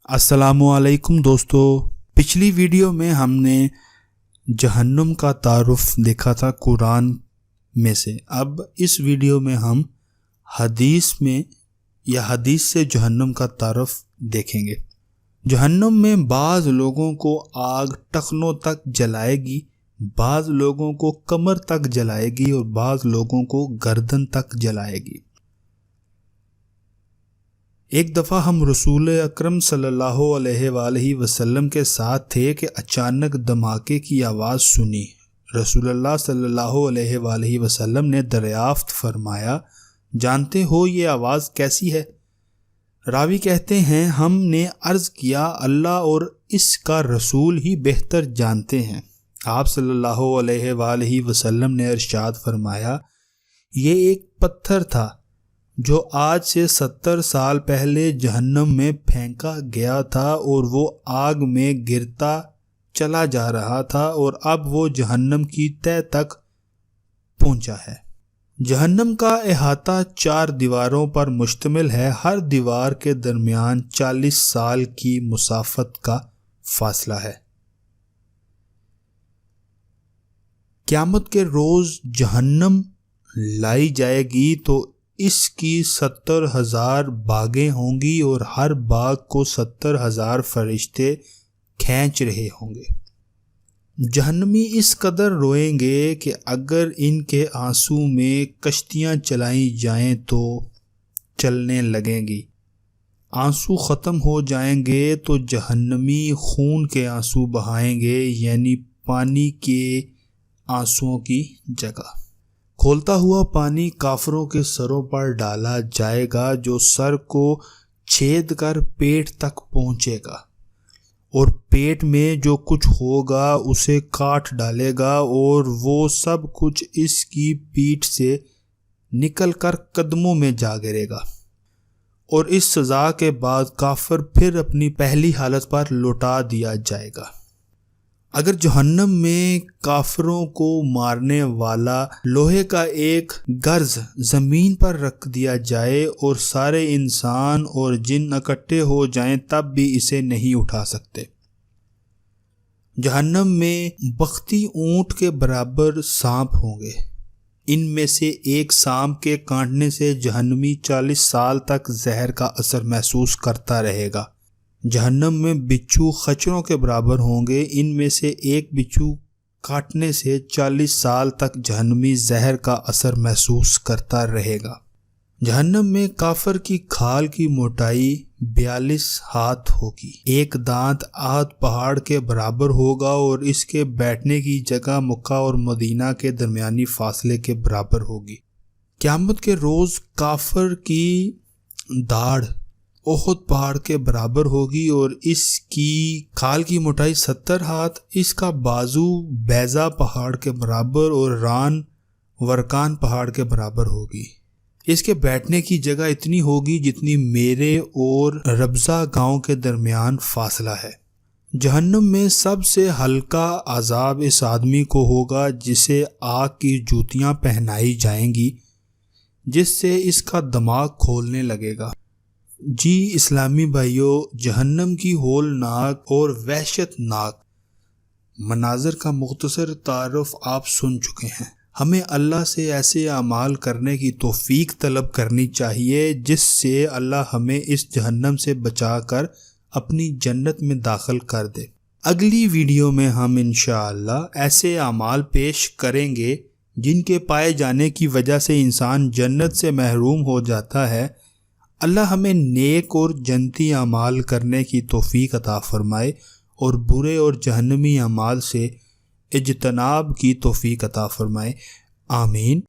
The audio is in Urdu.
السلام علیکم دوستو، پچھلی ویڈیو میں ہم نے جہنم کا تعارف دیکھا تھا قرآن میں سے۔ اب اس ویڈیو میں ہم حدیث سے جہنم کا تعارف دیکھیں گے۔ جہنم میں بعض لوگوں کو آگ ٹخنوں تک جلائے گی، بعض لوگوں کو کمر تک جلائے گی اور بعض لوگوں کو گردن تک جلائے گی۔ ایک دفعہ ہم رسول اکرم صلی اللہ علیہ وآلہ وسلم کے ساتھ تھے کہ اچانک دھماکے کی آواز سنی۔ رسول اللہ صلی اللہ علیہ وآلہ وسلم نے دریافت فرمایا، جانتے ہو یہ آواز کیسی ہے؟ راوی کہتے ہیں، ہم نے عرض کیا، اللہ اور اس کا رسول ہی بہتر جانتے ہیں۔ آپ صلی اللہ علیہ وآلہ وسلم نے ارشاد فرمایا، یہ ایک پتھر تھا جو آج سے 70 سال پہلے جہنم میں پھینکا گیا تھا اور وہ آگ میں گرتا چلا جا رہا تھا اور اب وہ جہنم کی تہہ تک پہنچا ہے۔ جہنم کا احاطہ 4 دیواروں پر مشتمل ہے، ہر دیوار کے درمیان 40 سال کی مسافت کا فاصلہ ہے۔ قیامت کے روز جہنم لائی جائے گی تو اس کی 70,000 باغیں ہوں گی اور ہر باغ کو 70,000 فرشتے کھینچ رہے ہوں گے۔ جہنمی اس قدر روئیں گے کہ اگر ان کے آنسو میں کشتیاں چلائی جائیں تو چلنے لگیں گی۔ آنسو ختم ہو جائیں گے تو جہنمی خون کے آنسو بہائیں گے، یعنی پانی کے آنسوؤں کی جگہ۔ کھولتا ہوا پانی کافروں کے سروں پر ڈالا جائے گا، جو سر کو چھید کر پیٹ تک پہنچے گا اور پیٹ میں جو کچھ ہوگا اسے کاٹ ڈالے گا اور وہ سب کچھ اس کی پیٹھ سے نکل کر قدموں میں جا گرے گا، اور اس سزا کے بعد کافر پھر اپنی پہلی حالت پر لوٹا دیا جائے گا۔ اگر جہنم میں کافروں کو مارنے والا لوہے کا ایک گرز زمین پر رکھ دیا جائے اور سارے انسان اور جن اکٹھے ہو جائیں تب بھی اسے نہیں اٹھا سکتے۔ جہنم میں بختی اونٹ کے برابر سانپ ہوں گے، ان میں سے ایک سانپ کے کاٹنے سے جہنمی 40 سال تک زہر کا اثر محسوس کرتا رہے گا۔ جہنم میں بچھو خچروں کے برابر ہوں گے، ان میں سے ایک بچھو کاٹنے سے 40 سال تک جہنمی زہر کا اثر محسوس کرتا رہے گا۔ جہنم میں کافر کی کھال کی موٹائی 42 ہاتھ ہوگی، ایک دانت آد پہاڑ کے برابر ہوگا اور اس کے بیٹھنے کی جگہ مکہ اور مدینہ کے درمیانی فاصلے کے برابر ہوگی۔ قیامت کے روز کافر کی داڑھ احد پہاڑ کے برابر ہوگی اور اس کی کھال کی موٹائی 70 ہاتھ، اس کا بازو بیضا پہاڑ کے برابر اور ران ورکان پہاڑ کے برابر ہوگی۔ اس کے بیٹھنے کی جگہ اتنی ہوگی جتنی میرے اور ربضہ گاؤں کے درمیان فاصلہ ہے۔ جہنم میں سب سے ہلکا عذاب اس آدمی کو ہوگا جسے آگ کی جوتیاں پہنائی جائیں گی، جس سے اس کا دماغ کھولنے لگے گا۔ جی اسلامی بھائیوں، جہنم کی ہولناک اور وحشت ناک مناظر کا مختصر تعارف آپ سن چکے ہیں۔ ہمیں اللہ سے ایسے اعمال کرنے کی توفیق طلب کرنی چاہیے جس سے اللہ ہمیں اس جہنم سے بچا کر اپنی جنت میں داخل کر دے۔ اگلی ویڈیو میں ہم انشاءاللہ ایسے اعمال پیش کریں گے جن کے پائے جانے کی وجہ سے انسان جنت سے محروم ہو جاتا ہے۔ اللہ ہمیں نیک اور جنتی اعمال کرنے کی توفیق عطا فرمائے اور برے اور جہنمی اعمال سے اجتناب کی توفیق عطا فرمائے، آمین۔